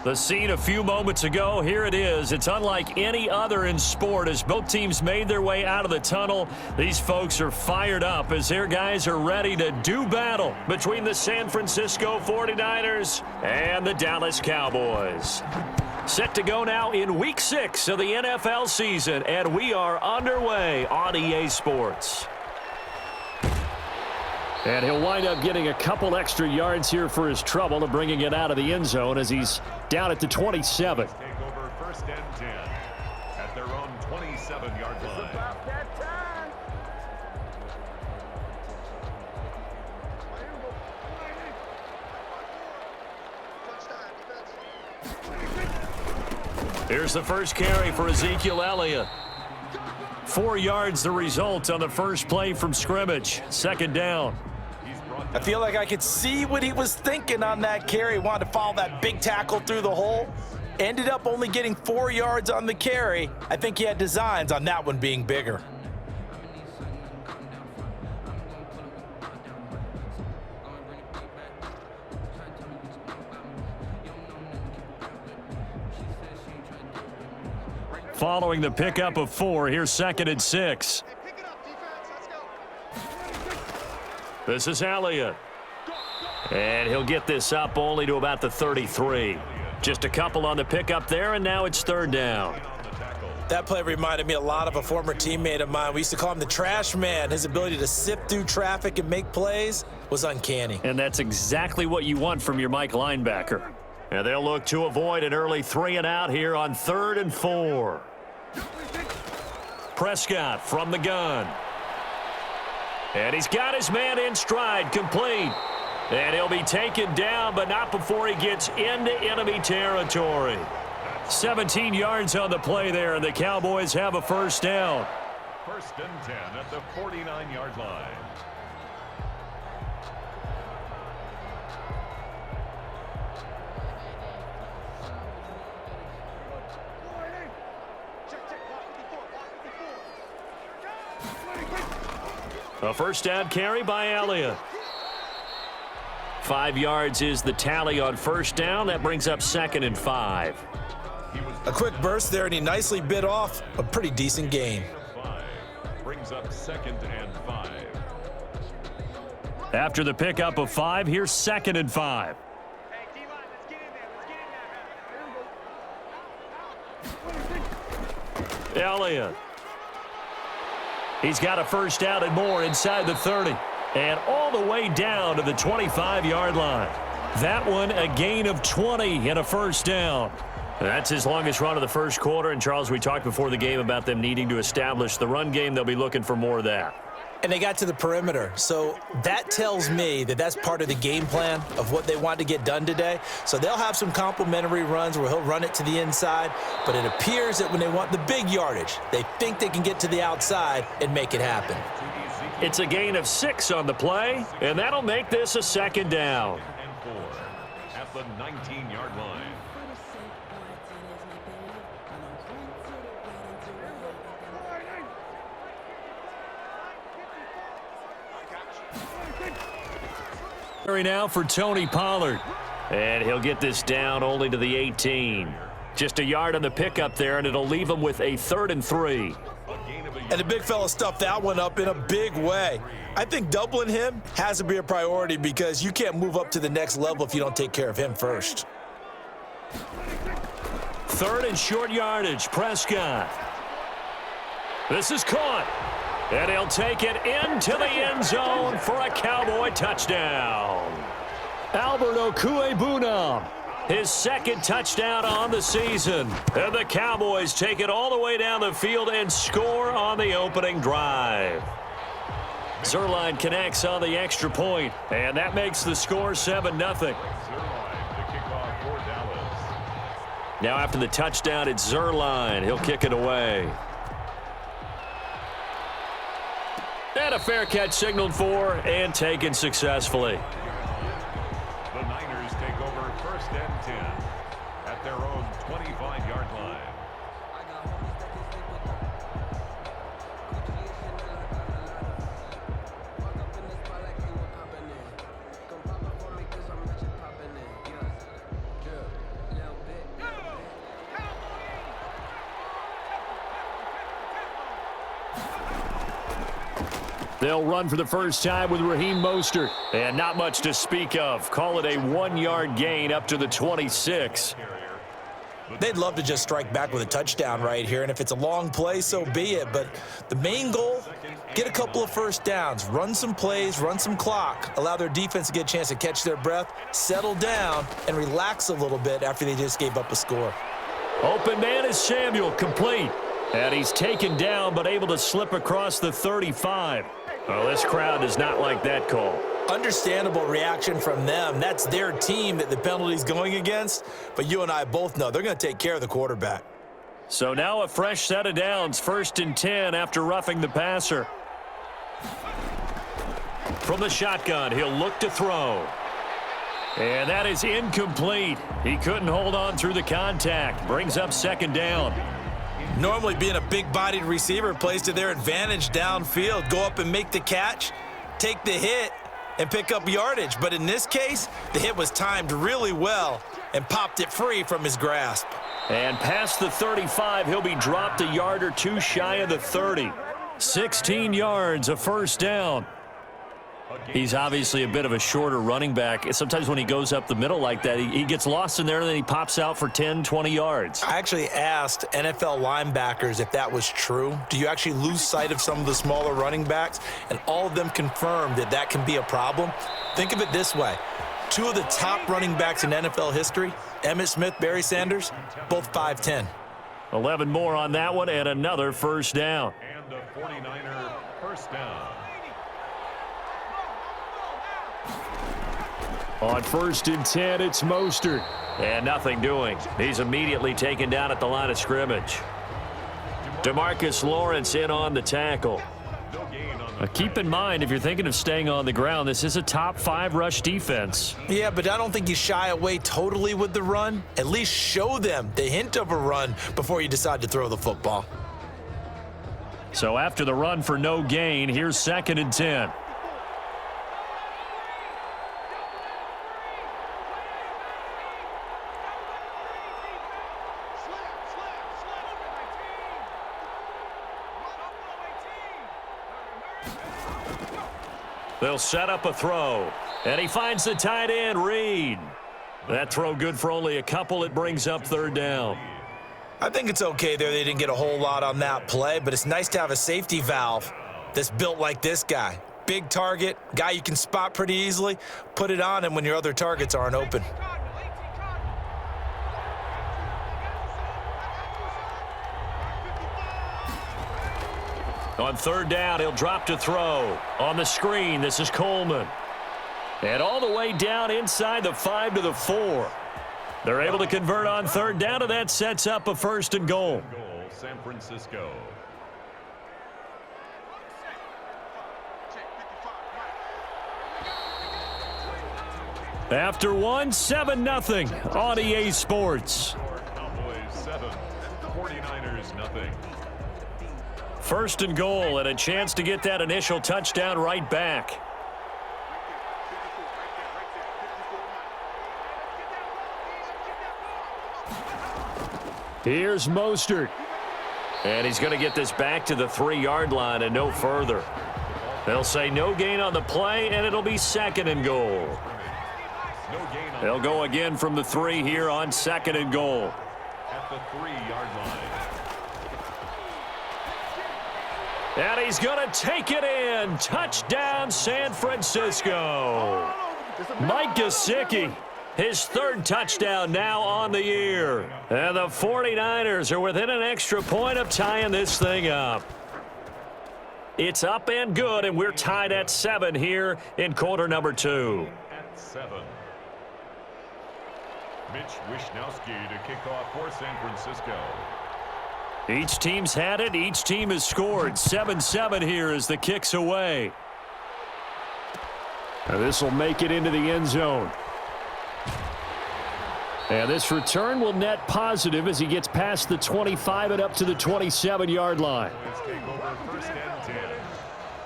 The scene a few moments ago, here it is. It's unlike any other in sport as both teams made their way out of the tunnel. These folks are fired up as their guys are ready to do battle between the San Francisco 49ers and the Dallas Cowboys. Set to go now in Week 6 of the NFL season, and we are underway on EA Sports. And he'll wind up getting a couple extra yards here for his trouble of bringing it out of the end zone as he's down at the 27. Take over first and 10 at their own 27-yard line. About that time. Here's the first carry for Ezekiel Elliott. 4 yards the result on the first play from scrimmage. Second down. I feel like I could see what he was thinking on that carry. Wanted to follow that big tackle through the hole. Ended up only getting 4 yards on the carry. I think he had designs on that one being bigger. Following the pickup of 4, here's 2nd and 6. This is Elliott. And he'll get this up only to about the 33. Just a couple on the pickup there, and now it's 3rd down. That play reminded me a lot of a former teammate of mine. We used to call him the trash man. His ability to sift through traffic and make plays was uncanny. And that's exactly what you want from your Mike linebacker. And they'll look to avoid an early 3 and out here on 3rd and 4. Prescott from the gun. And he's got his man in stride, complete. And he'll be taken down, but not before he gets into enemy territory. 17 yards on the play there, and the Cowboys have a first down. First and 10 at the 49-yard line. A first down carry by Elliott. 5 yards is the tally on first down. That brings up 2nd and 5. A quick burst there, and he nicely bit off a pretty decent gain. Brings up 2nd and 5. After the pickup of 5, here's 2nd and 5. Hey, D-line, let's get in there. Let's get in there, man. Elliott. He's got a first down and more inside the 30. And all the way down to the 25-yard line. That one a gain of 20 and a first down. That's his longest run of the first quarter. And, Charles, we talked before the game about them needing to establish the run game. They'll be looking for more of that. And they got to the perimeter. So that tells me that that's part of the game plan of what they want to get done today. So they'll have some complementary runs where he'll run it to the inside. But it appears that when they want the big yardage, they think they can get to the outside and make it happen. It's a gain of 6 on the play, and that'll make this a second down. And 4 at the 19-yard line. Now for Tony Pollard. And he'll get this down only to the 18. Just a yard on the pickup there, and it'll leave him with a 3rd and 3. And the big fella stuffed that one up in a big way. I think doubling him has to be a priority because you can't move up to the next level if you don't take care of him first. 3rd and short yardage, Prescott. This is caught. And he'll take it into the end zone for a Cowboy touchdown. Albert Okwuegbunam, his 2nd touchdown on the season. And the Cowboys take it all the way down the field and score on the opening drive. Zerline connects on the extra point, and that makes the score 7-0. Now after the touchdown, it's Zerline. He'll kick it away. And a fair catch signaled for and taken successfully. The Niners take over first and 10 at their own 25-yard line. They'll run for the first time with Raheem Mostert. And not much to speak of. Call it a 1-yard gain up to the 26. They'd love to just strike back with a touchdown right here, and if it's a long play, so be it. But the main goal, get a couple of first downs, run some plays, run some clock, allow their defense to get a chance to catch their breath, settle down, and relax a little bit after they just gave up a score. Open man is Samuel, complete. And he's taken down but able to slip across the 35. Well, this crowd does not like that call. Understandable reaction from them. That's their team that the penalty's going against. But you and I both know they're going to take care of the quarterback. So now a fresh set of downs, 1st and 10 after roughing the passer. From the shotgun, he'll look to throw. And that is incomplete. He couldn't hold on through the contact. Brings up 2nd down. Normally being a big-bodied receiver plays to their advantage downfield. Go up and make the catch, take the hit, and pick up yardage. But in this case, the hit was timed really well and popped it free from his grasp. And past the 35, he'll be dropped a yard or two shy of the 30. 16 yards, a 1st down. He's obviously a bit of a shorter running back. Sometimes when he goes up the middle like that, he gets lost in there and then he pops out for 10, 20 yards. I actually asked NFL linebackers if that was true. Do you actually lose sight of some of the smaller running backs? And all of them confirmed that that can be a problem. Think of it this way. 2 of the top running backs in NFL history, Emmitt Smith, Barry Sanders, both 5'10". 11 more on that one and another 1st down. And a 49er 1st down. On 1st and 10, it's Mostert. And nothing doing. He's immediately taken down at the line of scrimmage. DeMarcus Lawrence in on the tackle. Keep in mind, if you're thinking of staying on the ground, this is a top 5 rush defense. Yeah, but I don't think you shy away totally with the run. At least show them the hint of a run before you decide to throw the football. So after the run for no gain, here's 2nd and 10. They'll set up a throw. And he finds the tight end, Reed. That throw good for only a couple. It brings up 3rd down. I think it's okay there. They didn't get a whole lot on that play, but it's nice to have a safety valve that's built like this guy. Big target, guy you can spot pretty easily. Put it on him when your other targets aren't open. On 3rd down, he'll drop to throw. On the screen, this is Coleman. And all the way down inside the 5 to the 4. They're able to convert on 3rd down, and that sets up a 1st and goal. San Francisco. After 1, 7-0 on EA Sports. Cowboys 7, 49ers nothing. 1st and goal and a chance to get that initial touchdown right back. Here's Mostert. And he's going to get this back to the 3-yard line and no further. They'll say no gain on the play, and it'll be 2nd and goal. They'll go again from the 3 here on 2nd and goal. At the 3-yard line. And he's going to take it in. Touchdown, San Francisco. Mike Gesicki, his 3rd touchdown now on the year. And the 49ers are within an extra point of tying this thing up. It's up and good, and we're tied at 7 here in quarter number 2. At 7. Mitch Wishnowsky to kick off for San Francisco. Each team's had it. Each team has scored. 7-7 here as the kick's away. And this will make it into the end zone. And this return will net positive as he gets past the 25 and up to the 27-yard line. Let's take over 1st and 10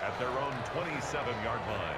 at their own 27-yard line.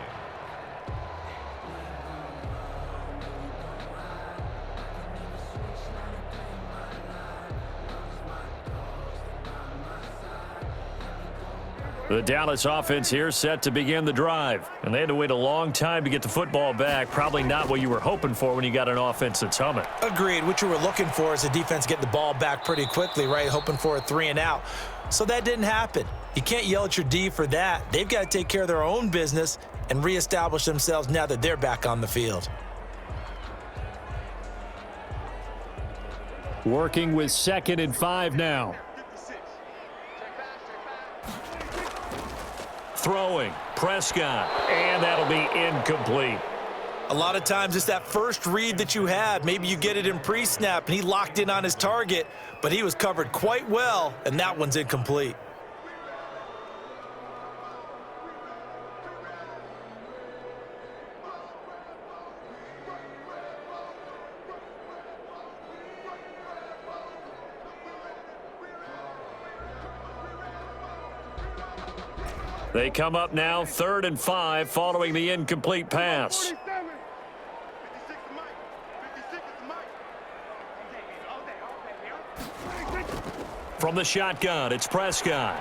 The Dallas offense here set to begin the drive. And they had to wait a long time to get the football back. Probably not what you were hoping for when you got an offense that's humming. Agreed. What you were looking for is the defense get the ball back pretty quickly, right? Hoping for a 3 and out. So that didn't happen. You can't yell at your D for that. They've got to take care of their own business and reestablish themselves now that they're back on the field. Working with 2nd and 5 now. Throwing, Prescott, and that'll be incomplete. A lot of times it's that first read that you have. Maybe you get it in pre-snap, and he locked in on his target, but he was covered quite well, and that one's incomplete. They come up now 3rd and 5 following the incomplete pass. From the shotgun, it's Prescott.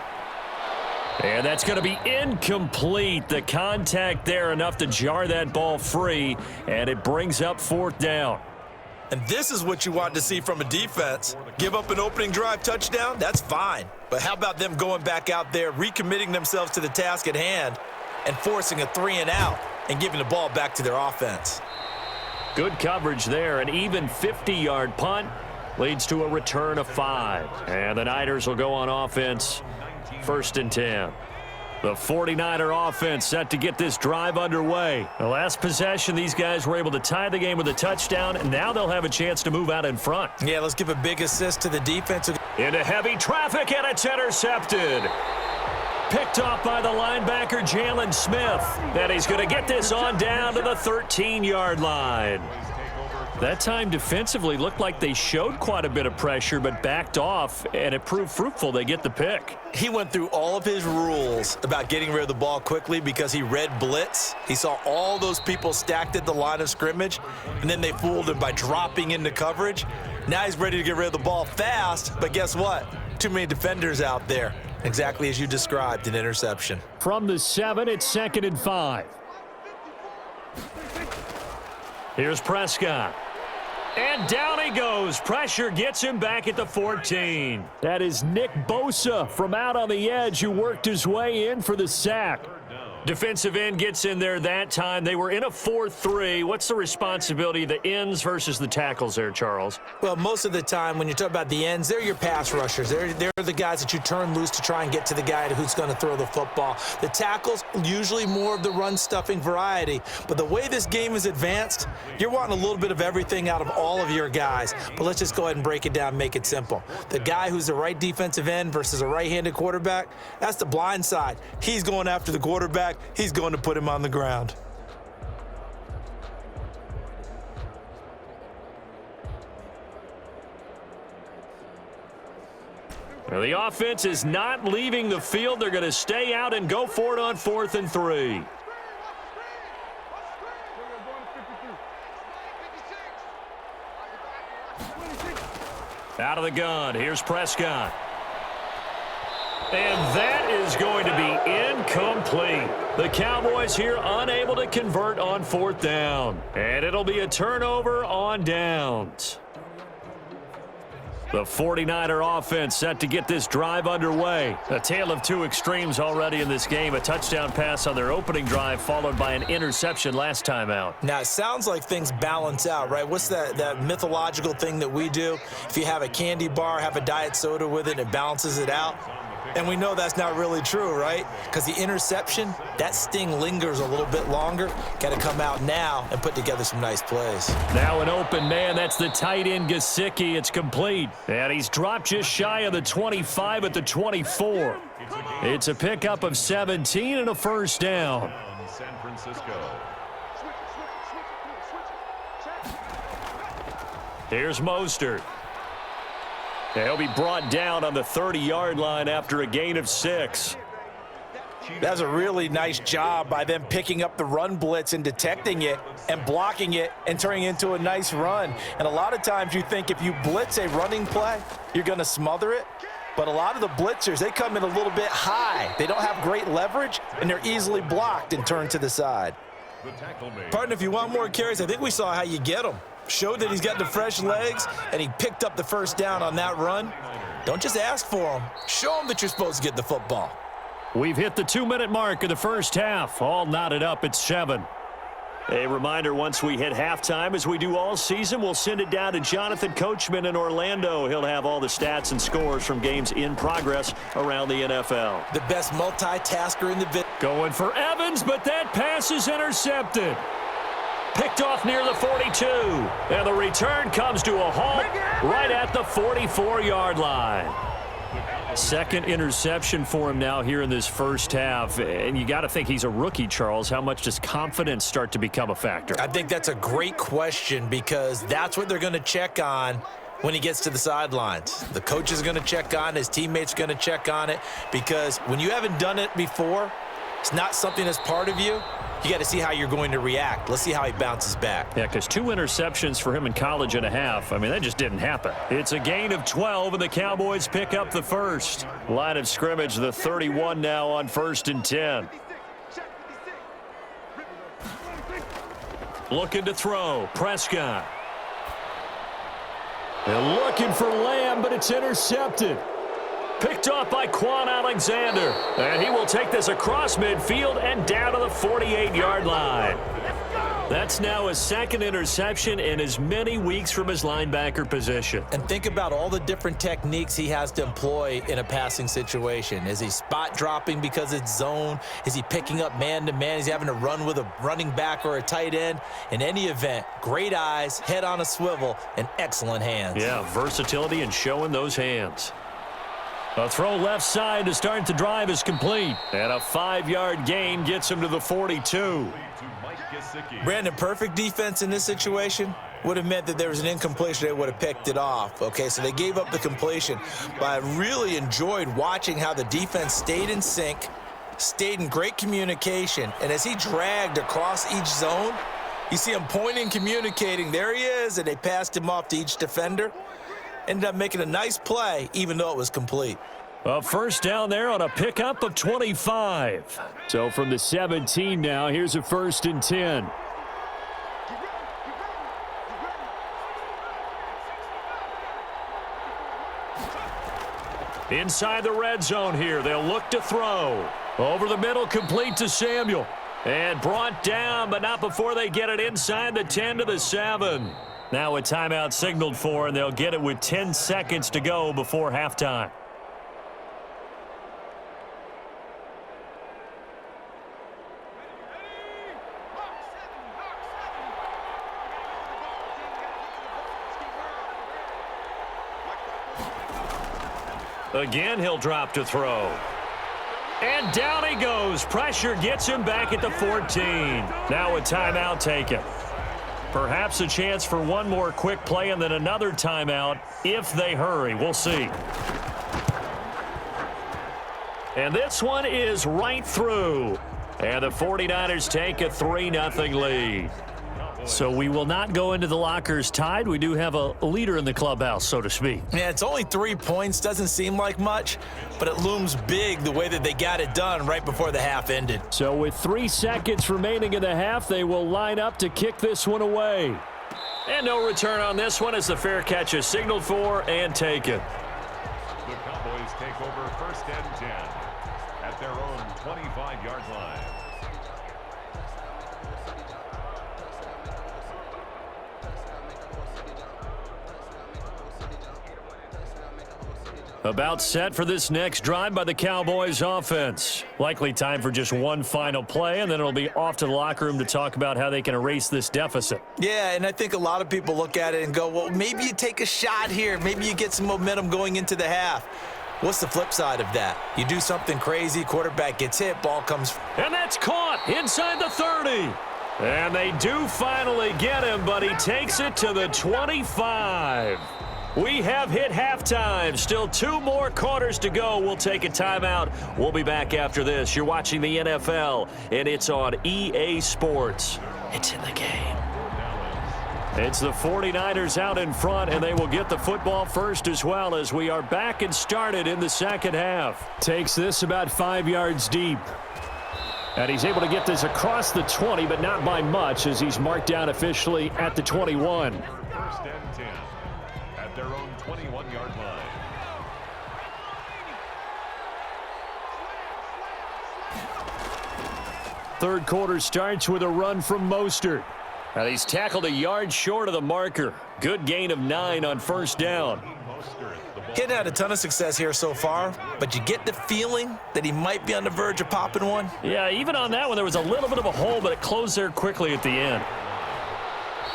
And that's going to be incomplete. The contact there enough to jar that ball free, and it brings up 4th down. And this is what you want to see from a defense. Give up an opening drive touchdown, that's fine. But how about them going back out there, recommitting themselves to the task at hand, and forcing a 3 and out and giving the ball back to their offense? Good coverage there. An even 50-yard punt leads to a return of 5. And the Niners will go on offense, 1st and 10. The 49er offense set to get this drive underway. The last possession, these guys were able to tie the game with a touchdown, and now they'll have a chance to move out in front. Yeah, let's give a big assist to the defense. Into heavy traffic, and it's intercepted. Picked off by the linebacker, Jalen Smith. And he's going to get this on down to the 13-yard line. That time defensively looked like they showed quite a bit of pressure, but backed off, and it proved fruitful. They get the pick. He went through all of his rules about getting rid of the ball quickly because he read blitz. He saw all those people stacked at the line of scrimmage, and then they fooled him by dropping into coverage. Now he's ready to get rid of the ball fast, but guess what? Too many defenders out there. Exactly as you described, an interception. From the 7, it's 2nd and 5. Here's Prescott. And down he goes. Pressure gets him back at the 14. That is Nick Bosa from out on the edge who worked his way in for the sack. Defensive end gets in there that time. They were in a 4-3. What's the responsibility of the ends versus the tackles there, Charles? Well, most of the time when you talk about the ends, they're your pass rushers. They're the guys that you turn loose to try and get to the guy who's going to throw the football. The tackles, usually more of the run-stuffing variety. But the way this game is advanced, you're wanting a little bit of everything out of all of your guys. But let's just go ahead and break it down and make it simple. The guy who's the right defensive end versus a right-handed quarterback, that's the blind side. He's going after the quarterback. He's going to put him on the ground. Well, the offense is not leaving the field. They're going to stay out and go for it on 4th and 3. Out of the gun, here's Prescott. And that is going to be incomplete. The Cowboys here unable to convert on 4th down. And it'll be a turnover on downs. The 49er offense set to get this drive underway. A tale of two extremes already in this game. A touchdown pass on their opening drive followed by an interception last time out. Now, it sounds like things balance out, right? What's that mythological thing that we do? If you have a candy bar, have a diet soda with it, it balances it out. And we know that's not really true, right? Because the interception, that sting lingers a little bit longer. Got to come out now and put together some nice plays. Now an open man. That's the tight end, Gesicki. It's complete. And he's dropped just shy of the 25 at the 24. It's a pickup of 17 and a 1st down. San Francisco. Here's Mostert. He'll be brought down on the 30-yard line after a gain of 6. That's a really nice job by them picking up the run blitz and detecting it and blocking it and turning it into a nice run. And a lot of times you think if you blitz a running play, you're going to smother it. But a lot of the blitzers, they come in a little bit high. They don't have great leverage, and they're easily blocked and turned to the side. Partner, if you want more carries, I think we saw how you get them. Showed that he's got the fresh legs, and he picked up the first down on that run. Don't just ask for them. Show them that you're supposed to get the football. We've hit the 2-minute mark of the first half. All knotted up at 7. A reminder, once we hit halftime, as we do all season, we'll send it down to Jonathan Coachman in Orlando. He'll have all the stats and scores from games in progress around the NFL. The best multitasker in the business. Going for Evans, but that pass is intercepted. Picked off near the 42. And the return comes to a halt right at the 44-yard line. Second interception for him now here in this first half. And you got to think he's a rookie, Charles. How much does confidence start to become a factor? I think that's a great question because that's what they're going to check on when he gets to the sidelines. The coach is going to check on it. His teammates are going to check on it because when you haven't done it before, it's not something that's part of you. You got to see how you're going to react. Let's see how he bounces back. Yeah, because 2 interceptions for him in college and a half. I mean, that just didn't happen. It's a gain of 12, and the Cowboys pick up the first. Line of scrimmage, the 31 now on 1st and 10. Looking to throw. Prescott. And looking for Lamb, but it's intercepted. Picked off by Quan Alexander. And he will take this across midfield and down to the 48-yard line. That's now his second interception in as many weeks from his linebacker position. And think about all the different techniques he has to employ in a passing situation. Is he spot dropping because it's zone? Is he picking up man-to-man? Is he having to run with a running back or a tight end? In any event, great eyes, head on a swivel, and excellent hands. Yeah, versatility and showing those hands. A throw left side to start the drive is complete. And a 5-yard gain gets him to the 42. Brandon, perfect defense in this situation would have meant that there was an incompletion. They would have picked it off. Okay, so they gave up the completion. But I really enjoyed watching how the defense stayed in sync, stayed in great communication. And as he dragged across each zone, you see him pointing, communicating. There he is, and they passed him off to each defender. Ended up making a nice play, even though it was complete. A first down there on a pickup of 25. So from the 17 now, here's a 1st and 10. Inside the red zone here, they'll look to throw. Over the middle, complete to Samuel. And brought down, but not before they get it inside the 10 to the 7. Now a timeout signaled for, and they'll get it with 10 seconds to go before halftime. Again, he'll drop to throw. And down he goes. Pressure gets him back at the 14. Now a timeout taken. Perhaps a chance for one more quick play and then another timeout if they hurry. We'll see. And this one is right through. And the 49ers take a 3-0 lead. So we will not go into the lockers tied. We do have a leader in the clubhouse, so to speak. Yeah, it's only 3 points. Doesn't seem like much, but it looms big the way that they got it done right before the half ended. So with 3 seconds remaining in the half, they will line up to kick this one away. And no return on this one as the fair catch is signaled for and taken. The Cowboys take over 1st and 10 at their own 25-yard line. About set for this next drive by the Cowboys offense. Likely time for just one final play, and then it'll be off to the locker room to talk about how they can erase this deficit. Yeah, and I think a lot of people look at it and go, well, maybe you take a shot here. Maybe you get some momentum going into the half. What's the flip side of that? You do something crazy, quarterback gets hit, ball comes. And that's caught inside the 30. And they do finally get him, but he takes it to the 25. We have hit halftime. Still 2 more quarters to go. We'll take a timeout. We'll be back after this. You're watching the NFL, and it's on EA Sports. It's in the game. It's the 49ers out in front, and they will get the football first as well as we are back and started in the second half. Takes this about 5 yards deep. And he's able to get this across the 20, but not by much as he's marked down officially at the 21. First and 10 at their own 21-yard line. Third quarter starts with a run from Mostert. And he's tackled a yard short of the marker. Good gain of 9 on first down. Kid had a ton of success here so far, but you get the feeling that he might be on the verge of popping one. Yeah, even on that one, there was a little bit of a hole, but it closed there quickly at the end.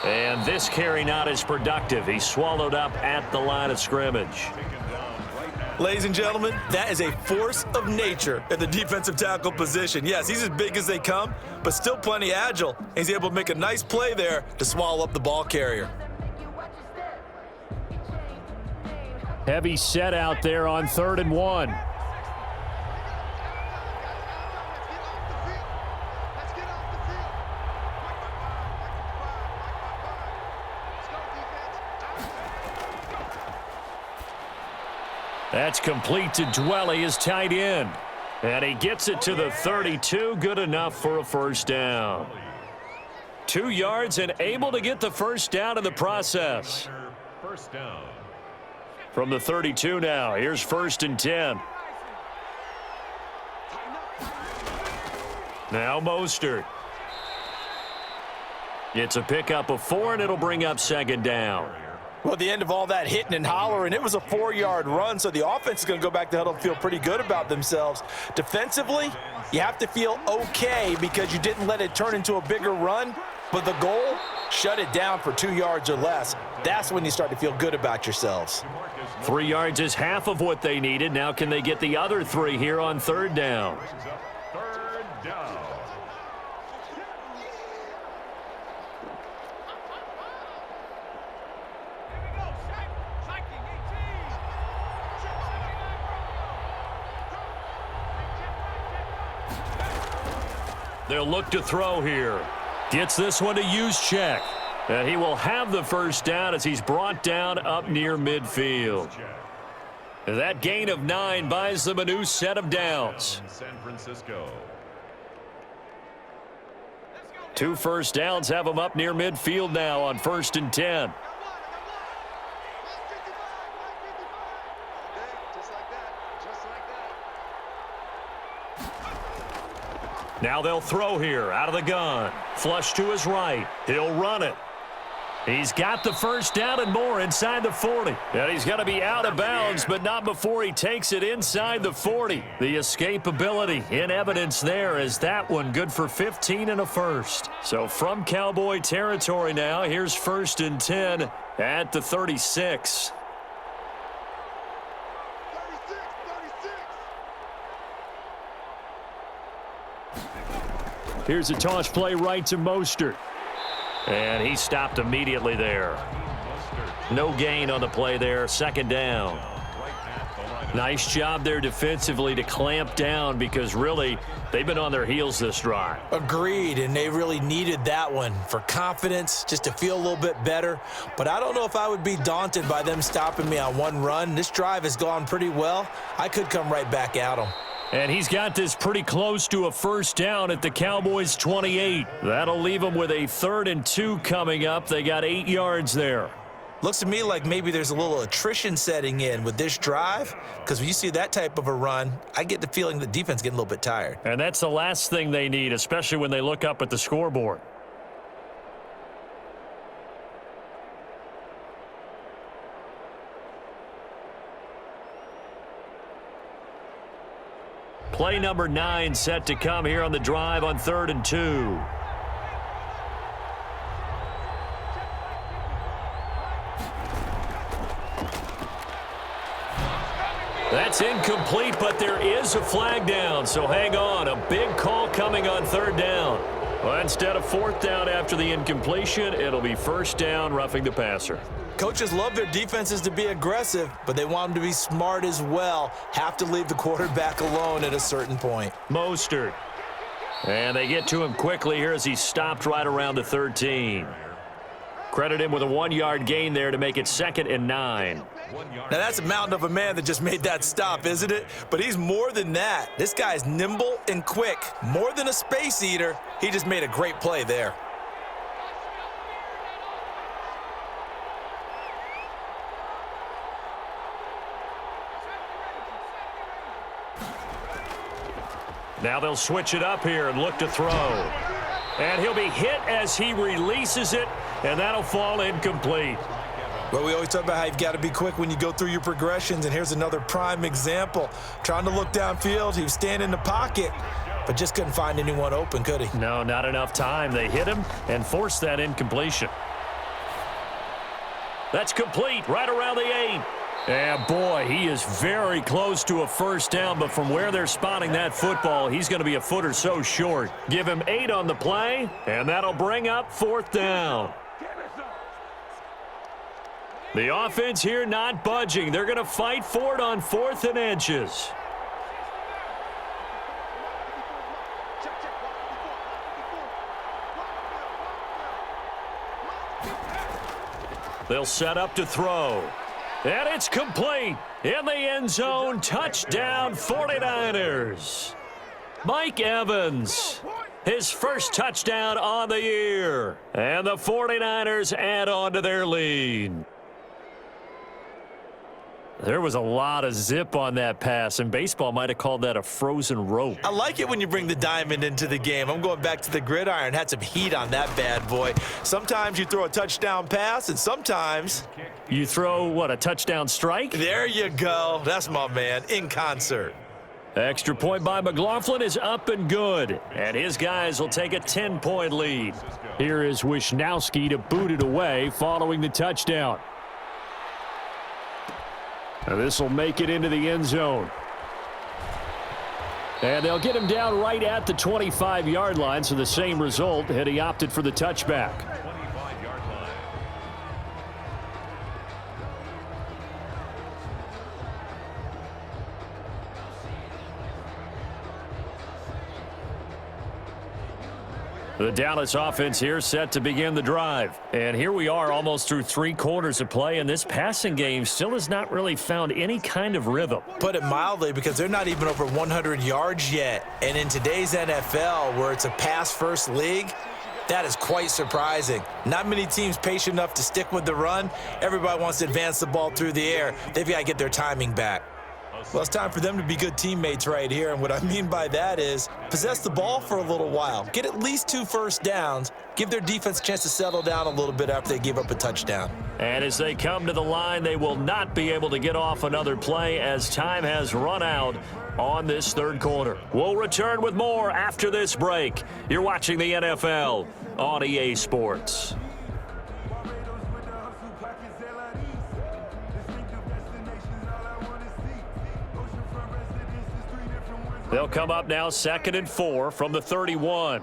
And this carry not as productive. He's swallowed up at the line of scrimmage. Ladies and gentlemen, that is a force of nature at the defensive tackle position. Yes, he's as big as they come, but still plenty agile. He's able to make a nice play there to swallow up the ball carrier. Heavy set out there on 3rd and 1. That's complete to Dwelly, his tight end. And he gets it to the 32, good enough for a first down. 2 yards and able to get the first down in the process. First down. From the 32 now, here's 1st and 10. Now Mostert. It's a pickup of 4, and it'll bring up 2nd down. Well, at the end of all that hitting and hollering, it was a 4-yard run, so the offense is going to go back to huddle and feel pretty good about themselves. Defensively, you have to feel okay because you didn't let it turn into a bigger run, but the goal, shut it down for 2 yards or less. That's when you start to feel good about yourselves. 3 yards is half of what they needed. Now can they get the other 3 here on 3rd down? Third down. They'll look to throw here. Gets this one to Juszczyk. And he will have the first down as he's brought down up near midfield. That gain of 9 buys them a new set of downs. San Francisco. 2 first downs have them up near midfield now on 1st and 10. Now they'll throw here out of the gun. Flush to his right. He'll run it. He's got the first down and more inside the 40. And he's going to be out of bounds, but not before he takes it inside the 40. The escapability in evidence there is that one good for 15 and a first. So from Cowboy territory now, here's 1st and 10 at the 36. Here's a toss play right to Mostert. And he stopped immediately there. No gain on the play there. 2nd down. Nice job there defensively to clamp down because really they've been on their heels this drive. Agreed, and they really needed that one for confidence, just to feel a little bit better. But I don't know if I would be daunted by them stopping me on one run. This drive has gone pretty well. I could come right back at them. And he's got this pretty close to a first down at the Cowboys' 28. That'll leave them with a 3rd and 2 coming up. They got 8 yards there. Looks to me like maybe there's a little attrition setting in with this drive, because when you see that type of a run, I get the feeling the defense getting a little bit tired. And that's the last thing they need, especially when they look up at the scoreboard. Play number 9 set to come here on the drive on 3rd and 2. That's incomplete, but there is a flag down, so hang on. A big call coming on 3rd down. Well, instead of 4th down after the incompletion, it'll be 1st down, roughing the passer. Coaches love their defenses to be aggressive, but they want them to be smart as well. Have to leave the quarterback alone at a certain point. Mostert. And they get to him quickly here as he stopped right around the 13. Credit him with a 1-yard gain there to make it 2nd and 9. Now, that's a mountain of a man that just made that stop, isn't it? But he's more than that. This guy's nimble and quick. More than a space eater, he just made a great play there. Now they'll switch it up here and look to throw. And he'll be hit as he releases it, and that'll fall incomplete. Well, we always talk about how you've got to be quick when you go through your progressions, and here's another prime example. Trying to look downfield, he was standing in the pocket, but just couldn't find anyone open, could he? No, not enough time. They hit him and forced that incompletion. That's complete right around the 8. And boy, he is very close to a first down, but from where they're spotting that football, he's going to be a foot or so short. Give him 8 on the play, and that'll bring up 4th down. The offense here not budging. They're going to fight for it on 4th and inches. They'll set up to throw. And it's complete. In the end zone, touchdown 49ers. Mike Evans, his first touchdown on the year. And the 49ers add on to their lead. There was a lot of zip on that pass, and baseball might have called that a frozen rope. I like it when you bring the diamond into the game. I'm going back to the gridiron. Had some heat on that bad boy. Sometimes you throw a touchdown pass, and sometimes you throw, what, a touchdown strike? There you go. That's my man, in concert. Extra point by McLaughlin is up and good, and his guys will take a 10-point lead. Here is Wisnowski to boot it away following the touchdown. Now this will make it into the end zone. And they'll get him down right at the 25-yard line, so the same result had he opted for the touchback. 25-yard line. The Dallas offense here set to begin the drive. And here we are almost through 3 quarters of play, and this passing game still has not really found any kind of rhythm. Put it mildly, because they're not even over 100 yards yet. And in today's NFL, where it's a pass-first league, that is quite surprising. Not many teams patient enough to stick with the run. Everybody wants to advance the ball through the air. They've got to get their timing back. Well, it's time for them to be good teammates right here, and what I mean by that is possess the ball for a little while, get at least 2 first downs, give their defense a chance to settle down a little bit after they give up a touchdown. And as they come to the line, they will not be able to get off another play as time has run out on this 3rd quarter. We'll return with more after this break. You're watching the NFL on EA Sports. They'll come up now 2nd and 4 from the 31.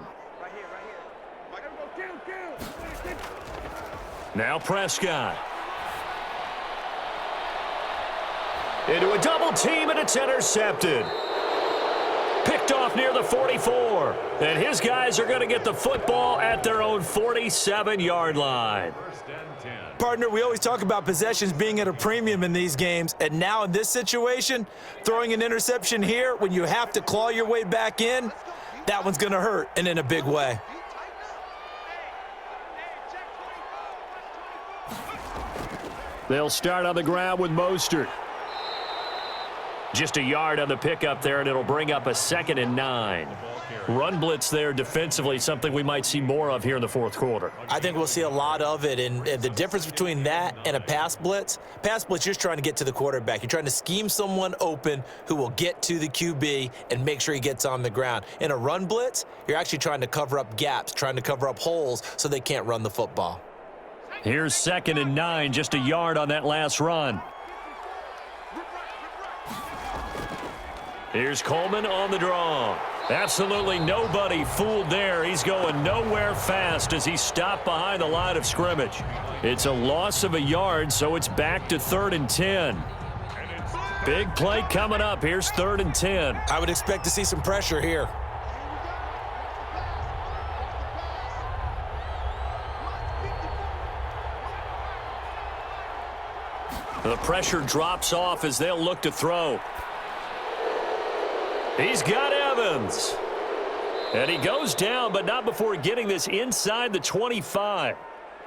Now Prescott. Into a double team, and it's intercepted. Picked off near the 44. And his guys are going to get the football at their own 47-yard line. Partner, we always talk about possessions being at a premium in these games, and now in this situation, throwing an interception here when you have to claw your way back in, that one's going to hurt, and in a big way. They'll start on the ground with Mostert. Just a yard on the pickup there, and it'll bring up a 2nd and 9. Run blitz there defensively, something we might see more of here in the 4th quarter. I think we'll see a lot of it, and the difference between that and a pass blitz, you're just trying to get to the quarterback. You're trying to scheme someone open who will get to the QB and make sure he gets on the ground. In a run blitz, you're actually trying to cover up gaps, trying to cover up holes so they can't run the football. Here's 2nd and 9, just a yard on that last run. Here's Coleman on the draw. Absolutely nobody fooled there. He's going nowhere fast as he stopped behind the line of scrimmage. It's a loss of a yard, so it's back to 3rd and 10. Big play coming up. Here's 3rd and 10. I would expect to see some pressure here. The pressure drops off as they'll look to throw. He's got Evans. And he goes down, but not before getting this inside the 25.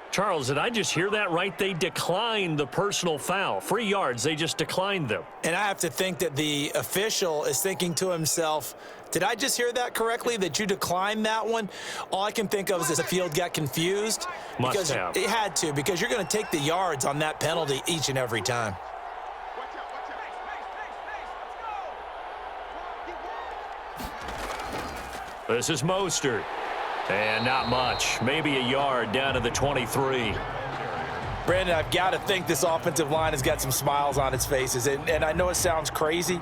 Charles, did I just hear that right? They declined the personal foul. 3 yards, they just declined them. And I have to think that the official is thinking to himself, did I just hear that correctly, that you declined that one? All I can think of is the field got confused. Must have. It had to, because you're going to take the yards on that penalty each and every time. This is Mostert. And not much. Maybe a yard down to the 23. Brandon, I've got to think this offensive line has got some smiles on its faces. And I know it sounds crazy,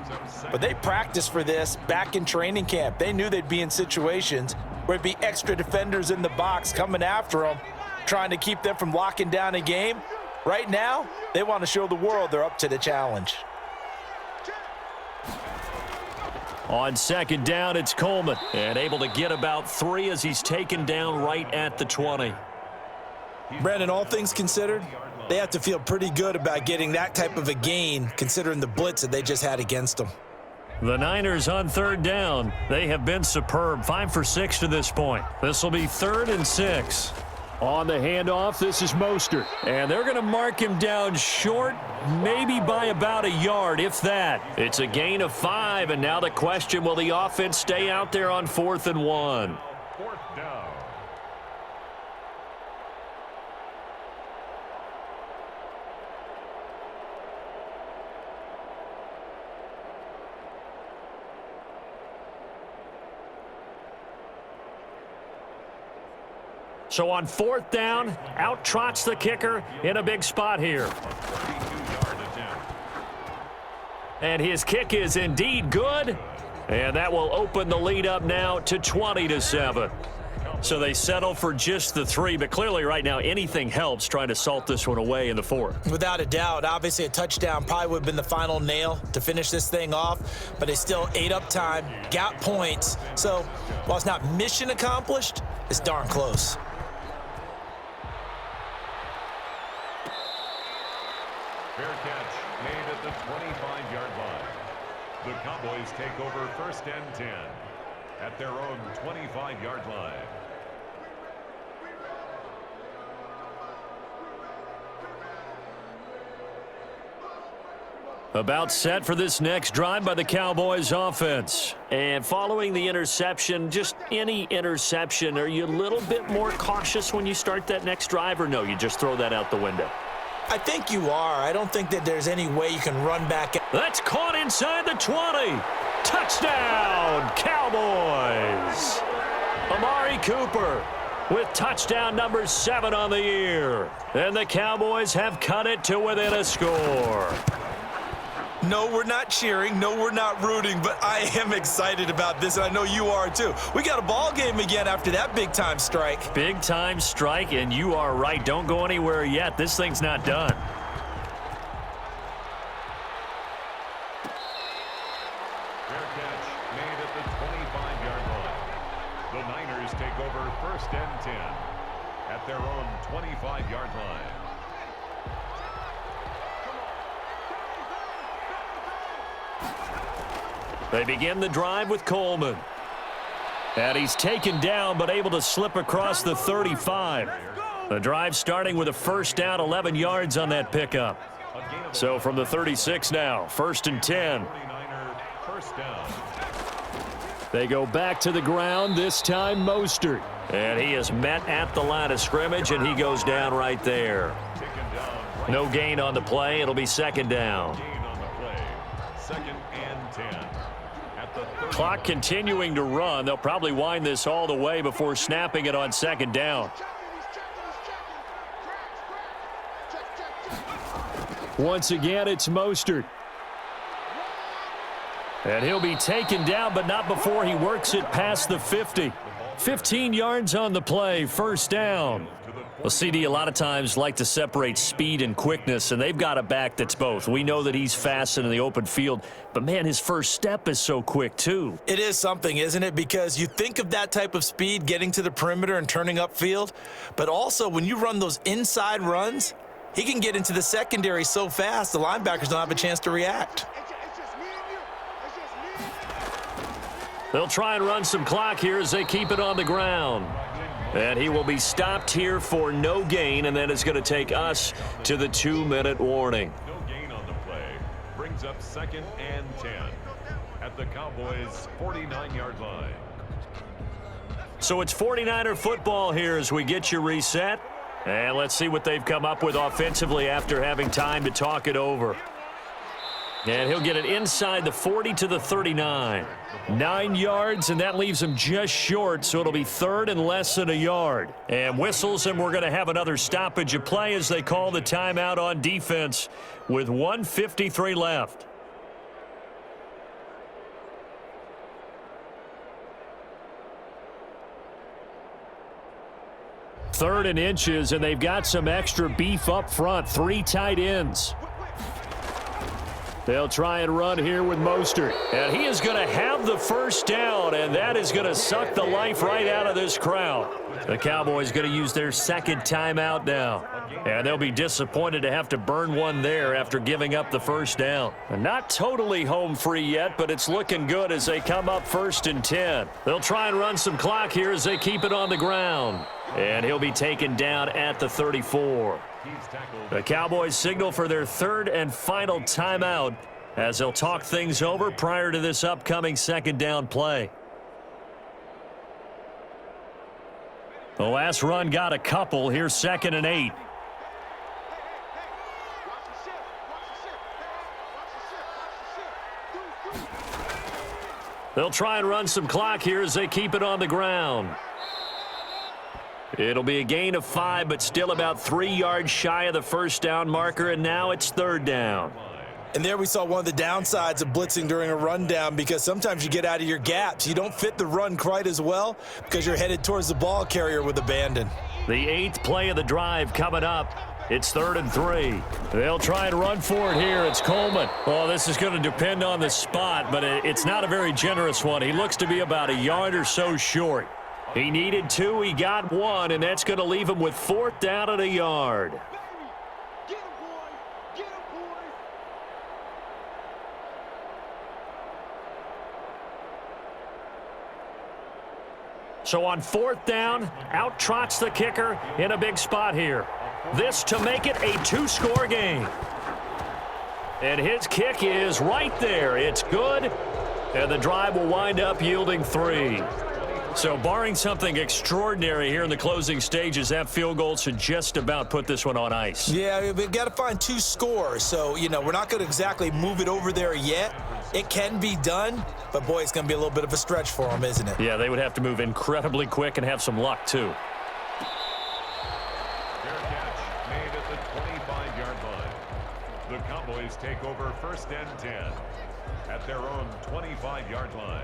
but they practiced for this back in training camp. They knew they'd be in situations where it'd be extra defenders in the box coming after them, trying to keep them from locking down a game. Right now, they want to show the world they're up to the challenge. On second down, it's Coleman. And able to get about 3 as he's taken down right at the 20. Brandon, all things considered, they have to feel pretty good about getting that type of a gain, considering the blitz that they just had against them. The Niners on third down. They have been superb. 5 for 6 to this point. This will be 3rd and 6. On the handoff, this is Mostert. And they're going to mark him down short, maybe by about a yard, if that. It's a gain of 5, and now the question, will the offense stay out there on 4th and 1? 4th down. So on 4th down, out trots the kicker in a big spot here. 32-yard attempt. And his kick is indeed good. And that will open the lead up now to 20-7. So they settle for just the 3, but clearly right now anything helps trying to salt this one away in the 4th. Without a doubt, obviously a touchdown probably would have been the final nail to finish this thing off, but they still ate up time, got points. So while it's not mission accomplished, it's darn close. Fair catch made at the 25-yard line. The Cowboys take over 1st and 10 at their own 25-yard line. About set for this next drive by the Cowboys offense. And following the interception, just any interception, are you a little bit more cautious when you start that next drive, or no, you just throw that out the window? I think you are. I don't think that there's any way you can run back. That's caught inside the 20. Touchdown, Cowboys. Amari Cooper with touchdown number 7 on the year. And the Cowboys have cut it to within a score. No, we're not cheering. No, we're not rooting, but I am excited about this, and I know you are too. We got a ball game again after that big-time strike. Big-time strike, and you are right. Don't go anywhere yet. This thing's not done. Fair catch made at the 25-yard line. The Niners take over 1st and 10 at their own 25-yard line. They begin the drive with Coleman. And he's taken down but able to slip across the 35. The drive starting with a 1st down, 11 yards on that pickup. So from the 36 now, 1st and 10. 49er first down. They go back to the ground, this time Mostert. And he is met at the line of scrimmage, and he goes down right there. Taken down right. No gain on the play. It'll be 2nd down. Gain on the play. 2nd and 10 at the 30. Clock continuing to run. They'll probably wind this all the way before snapping it on 2nd down. Once again, it's Mostert. And he'll be taken down, but not before he works it past the 50. 15 yards on the play, 1st down. Well, CD, a lot of times like to separate speed and quickness, and they've got a back that's both. We know that he's fast in the open field, but, man, his first step is so quick, too. It is something, isn't it? Because you think of that type of speed getting to the perimeter and turning upfield, but also when you run those inside runs, he can get into the secondary so fast, the linebackers don't have a chance to react. They'll try and run some clock here as they keep it on the ground. And he will be stopped here for no gain, and then it's going to take us to the 2-minute warning. No gain on the play. Brings up 2nd and 10 at the Cowboys' 49-yard line. So it's 49er football here as we get you reset. And let's see what they've come up with offensively after having time to talk it over. And he'll get it inside the 40 to the 39. 9 yards, and that leaves him just short, so it'll be 3rd and less than a yard. And whistles, and we're going to have another stoppage of play as they call the timeout on defense with 1:53 left. Third and inches, and they've got some extra beef up front. 3 tight ends. They'll try and run here with Mostert. And he is going to have the first down, and that is going to suck the life right out of this crowd. The Cowboys going to use their 2nd timeout now. And they'll be disappointed to have to burn one there after giving up the first down. And not totally home free yet, but it's looking good as they come up 1st and 10. They'll try and run some clock here as they keep it on the ground. And he'll be taken down at the 34. The Cowboys signal for their 3rd and final timeout as they'll talk things over prior to this upcoming 2nd down play. The last run got a couple. Here's 2nd and 8. They'll try and run some clock here as they keep it on the ground. It'll be a gain of 5, but still about 3 yards shy of the first down marker, and now it's 3rd down. And there we saw one of the downsides of blitzing during a rundown, because sometimes you get out of your gaps. You don't fit the run quite as well because you're headed towards the ball carrier with abandon. The 8th play of the drive coming up. It's 3rd and 3. They'll try and run for it here. It's Coleman. Well, this is going to depend on the spot, but it's not a very generous one. He looks to be about a yard or so short. He needed 2, he got 1, and that's going to leave him with 4th down and a yard. So on 4th down, out trots the kicker in a big spot here. This to make it a 2-score game. And his kick is right there. It's good, and the drive will wind up yielding 3. So barring something extraordinary here in the closing stages, that field goal should just about put this one on ice. Yeah, we've got to find 2 scores. So, we're not going to exactly move it over there yet. It can be done, but, boy, it's going to be a little bit of a stretch for them, isn't it? Yeah, they would have to move incredibly quick and have some luck, too. Fair catch made at the 25-yard line. The Cowboys take over 1st and 10 at their own 25-yard line.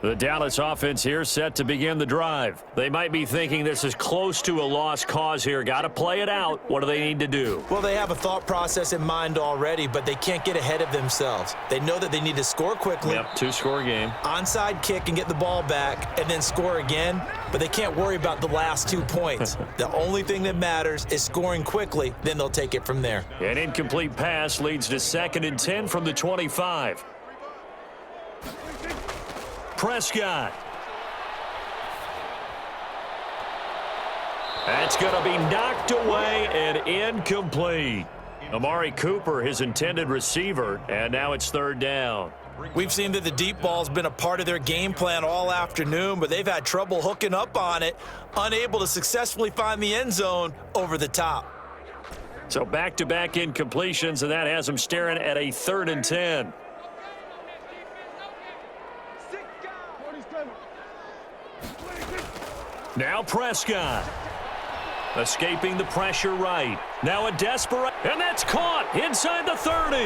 The Dallas offense here set to begin the drive. They might be thinking this is close to a lost cause here. Got to play it out. What do they need to do? Well, they have a thought process in mind already, but they can't get ahead of themselves. They know that they need to score quickly. Yep, 2-score game. Onside kick and get the ball back and then score again, but they can't worry about the last 2 points. The only thing that matters is scoring quickly, then they'll take it from there. An incomplete pass leads to 2nd and 10 from the 25. Prescott. That's going to be knocked away and incomplete. Amari Cooper, his intended receiver, and now it's 3rd down. We've seen that the deep ball's been a part of their game plan all afternoon, but they've had trouble hooking up on it, unable to successfully find the end zone over the top. So back-to-back incompletions, and that has them staring at a 3rd and 10. Now Prescott. Escaping the pressure right. Now a desperate, and that's caught inside the 30.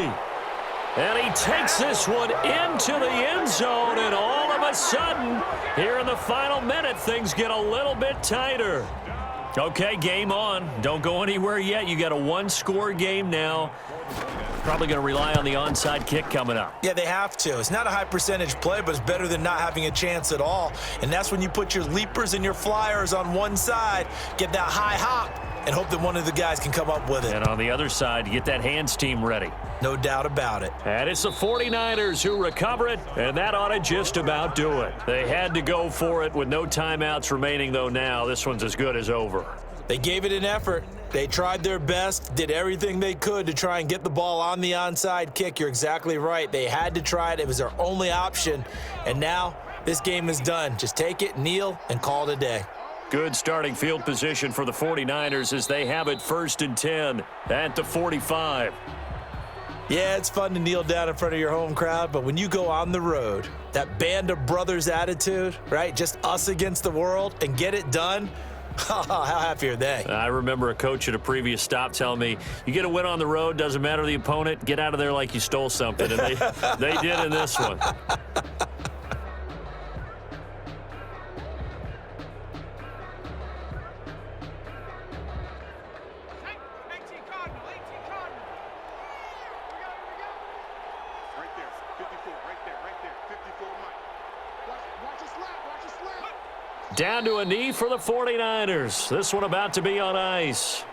And he takes this one into the end zone, and all of a sudden, here in the final minute, things get a little bit tighter. Okay, game on. Don't go anywhere yet. You got a 1-score game now. probably going to rely on the onside kick coming up. Yeah, they have to. It's not a high percentage play, but it's better than not having a chance at all. And that's when you put your leapers and your flyers on one side, get that high hop, and hope that one of the guys can come up with it. And on the other side, get that hands team ready. No doubt about it. And it's the 49ers who recover it, and that ought to just about do it. They had to go for it with no timeouts remaining, though now this one's as good as over. They gave it an effort. They tried their best, did everything they could to try and get the ball on the onside kick. You're exactly right. They had to try it. It was their only option. And now this game is done. Just take it, kneel, and call it a day. Good starting field position for the 49ers as they have it 1st and 10 at the 45. Yeah, it's fun to kneel down in front of your home crowd, but when you go on the road, that band of brothers attitude, right? Just us against the world and get it done. How happy are they? I remember a coach at a previous stop telling me, you get a win on the road, doesn't matter the opponent, get out of there like you stole something. And they did in this one. Down to a knee for the 49ers. This one about to be on ice.